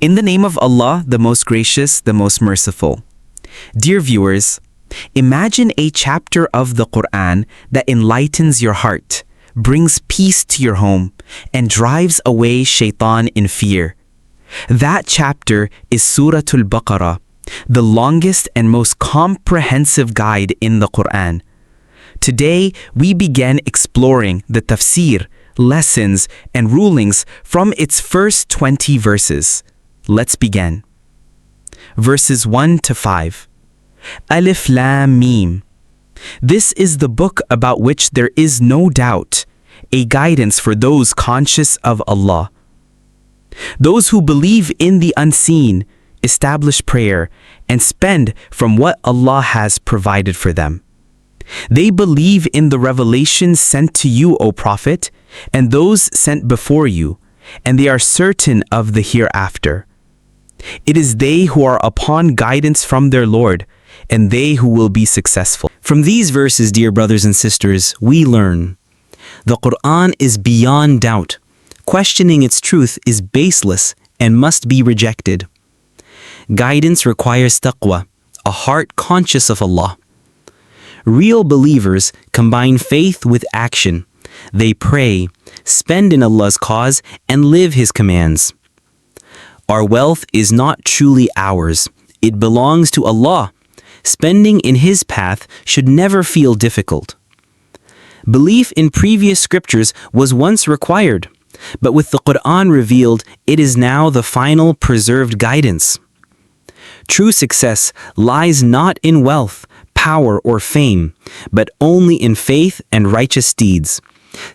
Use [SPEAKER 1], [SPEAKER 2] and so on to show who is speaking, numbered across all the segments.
[SPEAKER 1] In the name of Allah, the most gracious, the most merciful. Dear viewers, imagine a chapter of the Qur'an that enlightens your heart, brings peace to your home, and drives away shaitan in fear. That chapter is Surah Al-Baqarah, the longest and most comprehensive guide in the Qur'an. Today, we begin exploring the tafsir, lessons, and rulings from its first 20 verses. Let's begin. Verses 1 to 5. Alif Lam Mim. This is the book about which there is no doubt, a guidance for those conscious of Allah. Those who believe in the unseen, establish prayer, and spend from what Allah has provided for them. They believe in the revelations sent to you, O Prophet, and those sent before you, and they are certain of the hereafter. It is they who are upon guidance from their Lord, and they who will be successful.
[SPEAKER 2] From these verses, dear brothers and sisters, we learn the Qur'an is beyond doubt. Questioning its truth is baseless and must be rejected. Guidance requires taqwa, a heart conscious of Allah. Real believers combine faith with action. They pray, spend in Allah's cause, and live His commands. Our wealth is not truly ours. It belongs to Allah. Spending in His path should never feel difficult. Belief in previous scriptures was once required, but with the Qur'an revealed, it is now the final preserved guidance. True success lies not in wealth, power, or fame, but only in faith and righteous deeds.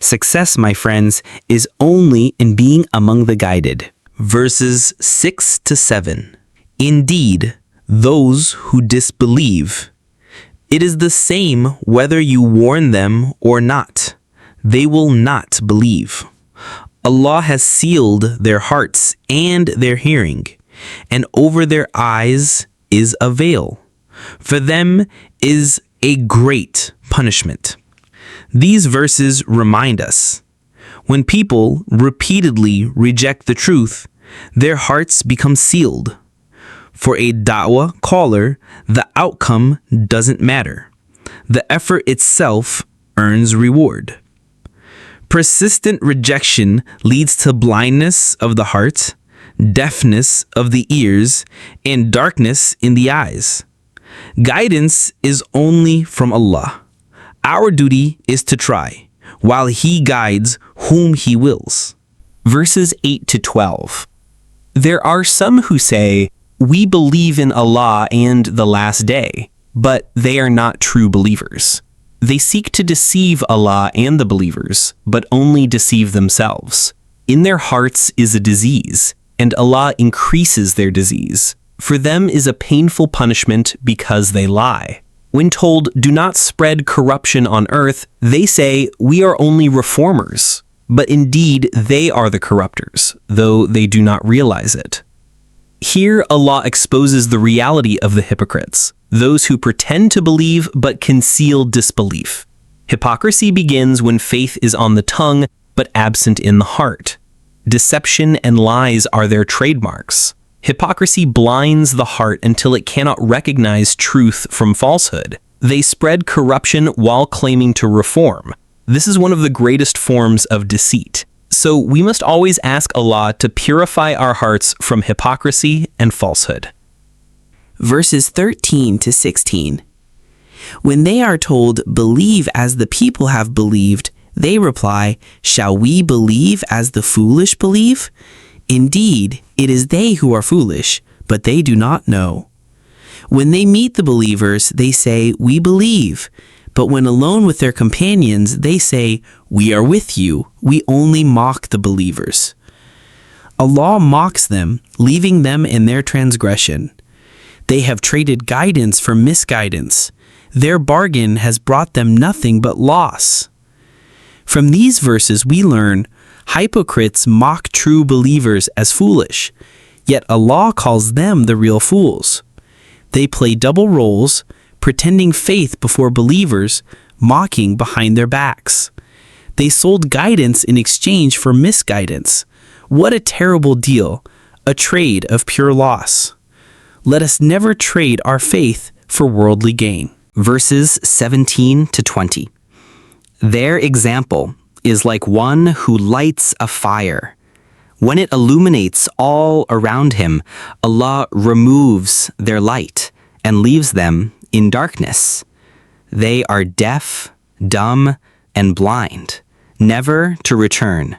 [SPEAKER 2] Success, my friends, is only in being among the guided.
[SPEAKER 1] Verses 6 to 7. Indeed, those who disbelieve, it is the same whether you warn them or not. They will not believe. Allah has sealed their hearts and their hearing, and over their eyes is a veil. For them is a great punishment. These verses remind us, when people repeatedly reject the truth, their hearts become sealed. For a da'wah caller, the outcome doesn't matter. The effort itself earns reward. Persistent rejection leads to blindness of the heart, deafness of the ears, and darkness in the eyes. Guidance is only from Allah. Our duty is to try, while He guides whom He wills.
[SPEAKER 3] Verses 8 to 12. There are some who say, "We believe in Allah and the last day," but they are not true believers. They seek to deceive Allah and the believers, but only deceive themselves. In their hearts is a disease, and Allah increases their disease. For them is a painful punishment because they lie. When told, "Do not spread corruption on earth," they say, "We are only reformers." But indeed, they are the corruptors, though they do not realize it. Here, Allah exposes the reality of the hypocrites, those who pretend to believe but conceal disbelief. Hypocrisy begins when faith is on the tongue but absent in the heart. Deception and lies are their trademarks. Hypocrisy blinds the heart until it cannot recognize truth from falsehood. They spread corruption while claiming to reform. This is one of the greatest forms of deceit. So we must always ask Allah to purify our hearts from hypocrisy and falsehood.
[SPEAKER 4] Verses 13 to 16. When they are told, "Believe as the people have believed," they reply, "Shall we believe as the foolish believe?" Indeed, it is they who are foolish, but they do not know. When they meet the believers, they say, "We believe." But when alone with their companions, they say, "We are with you." We only mock the believers. Allah mocks them, leaving them in their transgression. They have traded guidance for misguidance. Their bargain has brought them nothing but loss. From these verses we learn, hypocrites mock true believers as foolish, yet Allah calls them the real fools. They play double roles, pretending faith before believers, mocking behind their backs. They sold guidance in exchange for misguidance. What a terrible deal. a trade of pure loss. Let us never trade our faith for worldly gain.
[SPEAKER 2] Verses 17 to 20. Their example is like one who lights a fire. When it illuminates all around him, Allah removes their light and leaves them in darkness. They are deaf, dumb, and blind, never to return.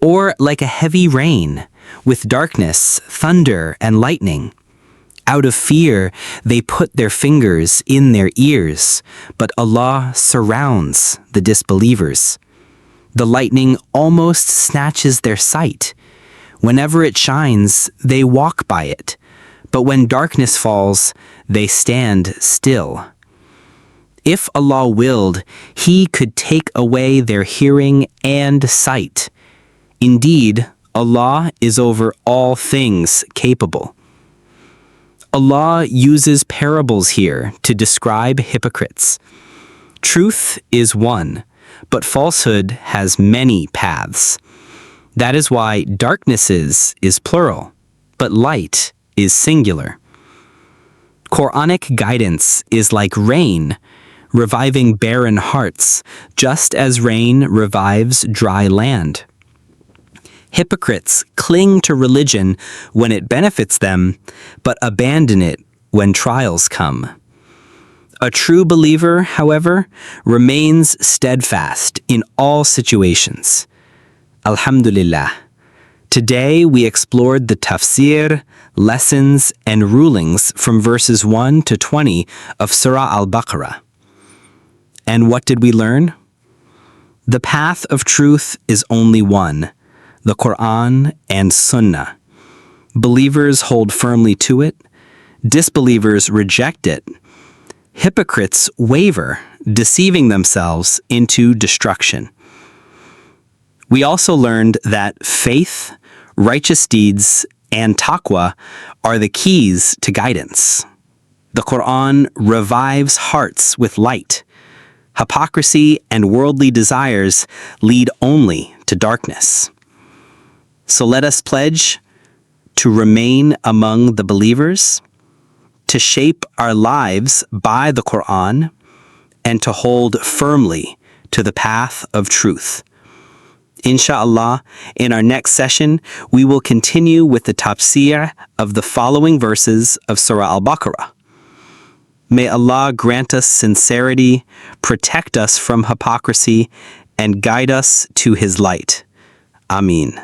[SPEAKER 2] Or like a heavy rain, with darkness, thunder, and lightning. Out of fear, they put their fingers in their ears, but Allah surrounds the disbelievers. The lightning almost snatches their sight. Whenever it shines, they walk by it, but when darkness falls, they stand still. If Allah willed, He could take away their hearing and sight. Indeed, Allah is over all things capable. Allah uses parables here to describe hypocrites. Truth is one, but falsehood has many paths. That is why darknesses is plural, but light is singular. Quranic guidance is like rain, reviving barren hearts, just as rain revives dry land. Hypocrites cling to religion when it benefits them, but abandon it when trials come. A true believer, however, remains steadfast in all situations. Alhamdulillah. Today we explored the tafsir, lessons, and rulings from verses 1 to 20 of Surah Al-Baqarah. And what did we learn? The path of truth is only one, the Qur'an and Sunnah. Believers hold firmly to it. Disbelievers reject it. Hypocrites waver, deceiving themselves into destruction. We also learned that faith, righteous deeds, and taqwa are the keys to guidance. The Qur'an revives hearts with light. Hypocrisy and worldly desires lead only to darkness. So let us pledge to remain among the believers, to shape our lives by the Qur'an, and to hold firmly to the path of truth. Insha'Allah, in our next session, we will continue with the tafsir of the following verses of Surah Al-Baqarah. May Allah grant us sincerity, protect us from hypocrisy, and guide us to His light. Ameen.